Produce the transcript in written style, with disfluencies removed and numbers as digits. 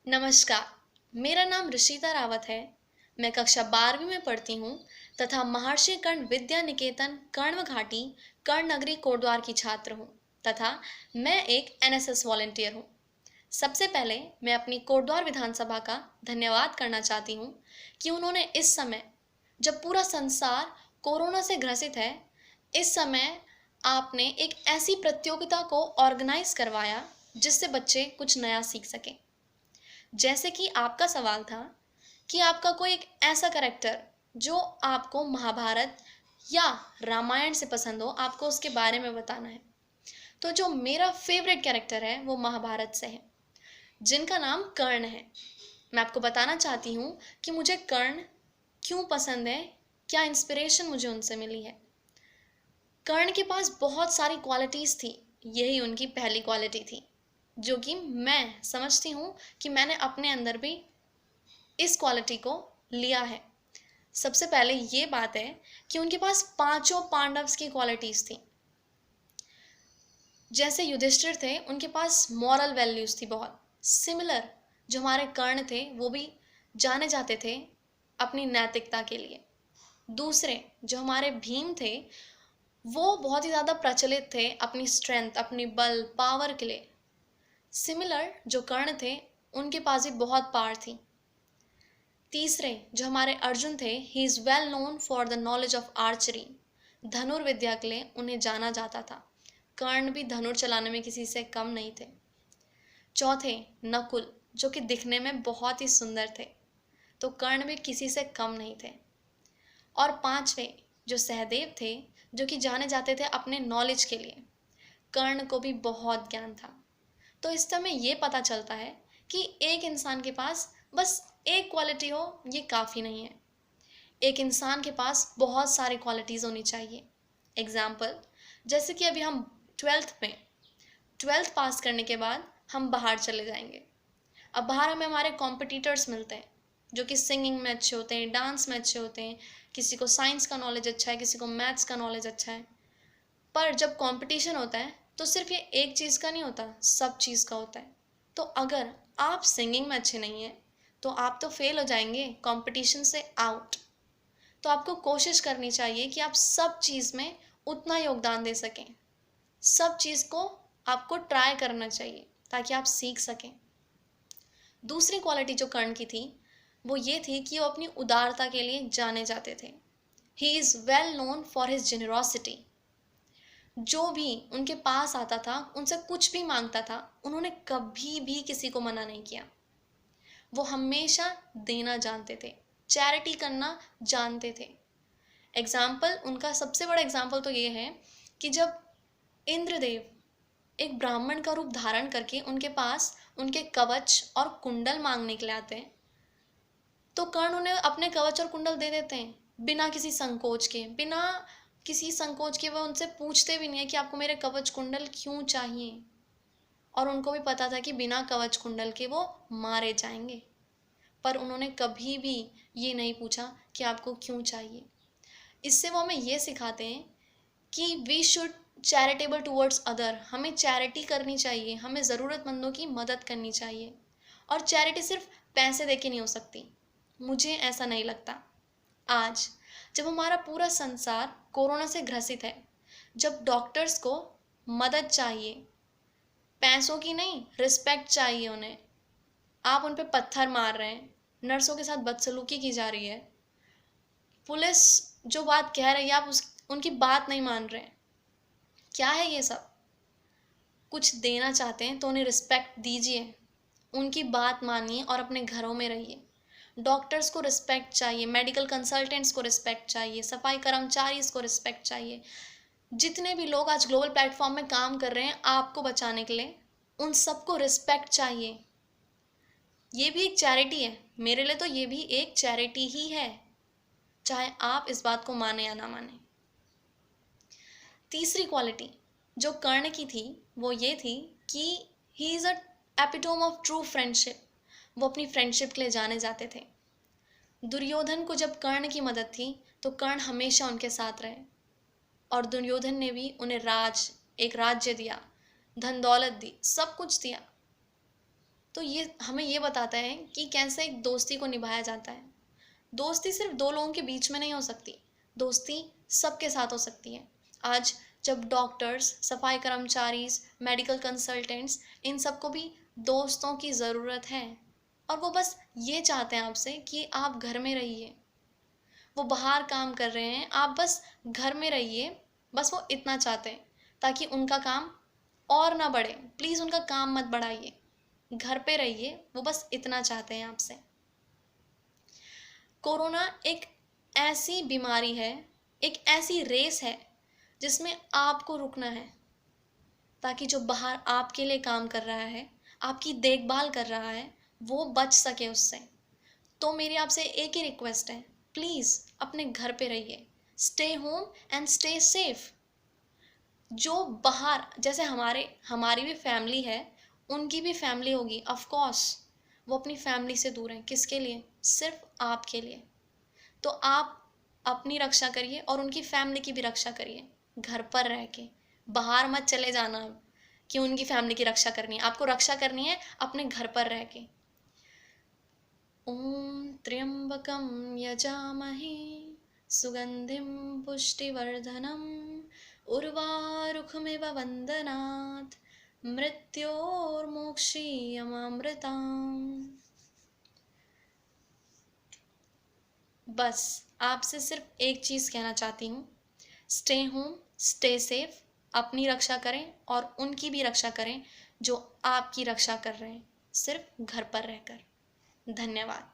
नमस्कार, मेरा नाम ऋषिता रावत है। मैं कक्षा 12वीं में पढ़ती हूँ तथा महर्षि कर्ण विद्या निकेतन कण्व घाटी कर्ण नगरी कोटद्वार की छात्र हूँ तथा मैं एक एनएसएस वॉलंटियर हूँ। सबसे पहले मैं अपनी कोटद्वार विधानसभा का धन्यवाद करना चाहती हूँ कि उन्होंने इस समय, जब पूरा संसार कोरोना से ग्रसित है, इस समय आपने एक ऐसी प्रतियोगिता को ऑर्गेनाइज करवाया जिससे बच्चे कुछ नया सीख सकें। जैसे कि आपका सवाल था कि आपका कोई एक ऐसा कैरेक्टर जो आपको महाभारत या रामायण से पसंद हो, आपको उसके बारे में बताना है। तो जो मेरा फेवरेट कैरेक्टर है वो महाभारत से है, जिनका नाम कर्ण है। मैं आपको बताना चाहती हूँ कि मुझे कर्ण क्यों पसंद है, क्या इंस्पिरेशन मुझे उनसे मिली है। कर्ण के पास बहुत सारी क्वालिटीज़ थी, यही उनकी पहली क्वालिटी थी जो कि मैं समझती हूँ कि मैंने अपने अंदर भी इस क्वालिटी को लिया है। सबसे पहले ये बात है कि उनके पास पांचों पांडव्स की क्वालिटीज थी। जैसे युधिष्ठिर थे, उनके पास मॉरल वैल्यूज थी बहुत सिमिलर। जो हमारे कर्ण थे वो भी जाने जाते थे अपनी नैतिकता के लिए। दूसरे जो हमारे भीम थे वो बहुत ही ज़्यादा प्रचलित थे अपनी स्ट्रेंथ, अपनी बल, पावर के लिए। सिमिलर जो कर्ण थे उनके पास भी बहुत पावर थी। तीसरे जो हमारे अर्जुन थे, he is well known for the knowledge of archery. धनुर्विद्या के लिए उन्हें जाना जाता था। कर्ण भी धनुर चलाने में किसी से कम नहीं थे। चौथे नकुल, जो कि दिखने में बहुत ही सुंदर थे, तो कर्ण भी किसी से कम नहीं थे। और पांचवे जो सहदेव थे, जो कि जाने जाते थे अपने नॉलेज के लिए। कर्ण को भी बहुत ज्ञान था। तो इस समय ये पता चलता है कि एक इंसान के पास बस एक क्वालिटी हो ये काफ़ी नहीं है। एक इंसान के पास बहुत सारी क्वालिटीज़ होनी चाहिए। एग्जाम्पल, जैसे कि अभी हम ट्वेल्थ पास करने के बाद हम बाहर चले जाएंगे। अब बाहर हमें हमारे कॉम्पिटिटर्स मिलते हैं जो कि सिंगिंग में अच्छे होते हैं, डांस में अच्छे होते हैं, किसी को साइंस का नॉलेज अच्छा है, किसी को मैथ्स का नॉलेज अच्छा है। पर जब कंपटीशन होता है तो सिर्फ ये एक चीज़ का नहीं होता, सब चीज़ का होता है। तो अगर आप सिंगिंग में अच्छे नहीं हैं तो आप तो फेल हो जाएंगे, कंपटीशन से आउट। तो आपको कोशिश करनी चाहिए कि आप सब चीज़ में उतना योगदान दे सकें। सब चीज़ को आपको ट्राई करना चाहिए ताकि आप सीख सकें। दूसरी क्वालिटी जो कर्ण की थी वो ये थी कि वो अपनी उदारता के लिए जाने जाते थे। He is well known for his generosity. जो भी उनके पास आता था, उनसे कुछ भी मांगता था, उन्होंने कभी भी किसी को मना नहीं किया। वो हमेशा देना जानते थे, चैरिटी करना जानते थे। एग्जाम्पल, उनका सबसे बड़ा एग्जाम्पल तो ये है कि जब इंद्रदेव एक ब्राह्मण का रूप धारण करके उनके पास उनके कवच और कुंडल मांगने के लिए आते हैं, तो कर्ण उन्हें अपने कवच और कुंडल दे देते हैं बिना किसी संकोच के। बिना किसी संकोच के वो उनसे पूछते भी नहीं है कि आपको मेरे कवच कुंडल क्यों चाहिए। और उनको भी पता था कि बिना कवच कुंडल के वो मारे जाएंगे, पर उन्होंने कभी भी ये नहीं पूछा कि आपको क्यों चाहिए। इससे वो हमें ये सिखाते हैं कि we should charitable towards other. हमें चैरिटी करनी चाहिए, हमें ज़रूरतमंदों की मदद करनी चाहिए। और चैरिटी सिर्फ पैसे दे के नहीं हो सकती, मुझे ऐसा नहीं लगता। आज जब हमारा पूरा संसार कोरोना से ग्रसित है, जब डॉक्टर्स को मदद चाहिए, पैसों की नहीं रिस्पेक्ट चाहिए उन्हें, आप उन पे पत्थर मार रहे हैं, नर्सों के साथ बदसलूकी की जा रही है, पुलिस जो बात कह रही है आप उनकी बात नहीं मान रहे हैं। क्या है ये सब? कुछ देना चाहते हैं तो उन्हें रिस्पेक्ट दीजिए, उनकी बात मानिए और अपने घरों में रहिए। डॉक्टर्स को रिस्पेक्ट चाहिए, मेडिकल कंसल्टेंट्स को रिस्पेक्ट चाहिए, सफाई कर्मचारी को रिस्पेक्ट चाहिए। जितने भी लोग आज ग्लोबल प्लेटफॉर्म में काम कर रहे हैं आपको बचाने के लिए, उन सबको रिस्पेक्ट चाहिए। ये भी एक चैरिटी है, मेरे लिए तो ये भी एक चैरिटी ही है, चाहे आप इस बात को माने या ना माने। तीसरी क्वालिटी जो कर्ण की थी वो ये थी कि he is a epitome of true friendship. वो अपनी फ्रेंडशिप के लिए जाने जाते थे। दुर्योधन को जब कर्ण की मदद थी तो कर्ण हमेशा उनके साथ रहे, और दुर्योधन ने भी उन्हें एक राज्य दिया, धन दौलत दी, सब कुछ दिया। तो ये हमें ये बताता है कि कैसे एक दोस्ती को निभाया जाता है। दोस्ती सिर्फ दो लोगों के बीच में नहीं हो सकती, दोस्ती सबके साथ हो सकती है। आज जब डॉक्टर्स, सफाई कर्मचारीज, मेडिकल कंसल्टेंट्स, इन सबको भी दोस्तों की ज़रूरत है, और वो बस ये चाहते हैं आपसे कि आप घर में रहिए। वो बाहर काम कर रहे हैं, आप बस घर में रहिए, बस वो इतना चाहते हैं, ताकि उनका काम और ना बढ़े। प्लीज़ उनका काम मत बढ़ाइए, घर पे रहिए, वो बस इतना चाहते हैं आपसे। कोरोना एक ऐसी बीमारी है, एक ऐसी रेस है जिसमें आपको रुकना है, ताकि जो बाहर आपके लिए काम कर रहा है, आपकी देखभाल कर रहा है, वो बच सके उससे। तो मेरी आपसे एक ही रिक्वेस्ट है, प्लीज़ अपने घर पे रहिए, stay home and stay safe. जो बाहर, जैसे हमारी भी फैमिली है, उनकी भी फैमिली होगी, ऑफ कोर्स वो अपनी फैमिली से दूर हैं, किसके लिए? सिर्फ आपके लिए। तो आप अपनी रक्षा करिए और उनकी फैमिली की भी रक्षा करिए, घर पर रह के। बाहर मत चले जाना कि उनकी फैमिली की रक्षा करनी है, आपको रक्षा करनी है अपने घर पर रह के। ओम त्र्यंबकम यजामहे सुगंधिम पुष्टिवर्धनम उर्वारुकमिव वंदनात् मृत्योर्मोक्षीयमामृताम्। बस आपसे सिर्फ एक चीज़ कहना चाहती हूँ, स्टे होम, स्टे सेफ, अपनी रक्षा करें और उनकी भी रक्षा करें जो आपकी रक्षा कर रहे हैं, सिर्फ घर पर रहकर। धन्यवाद।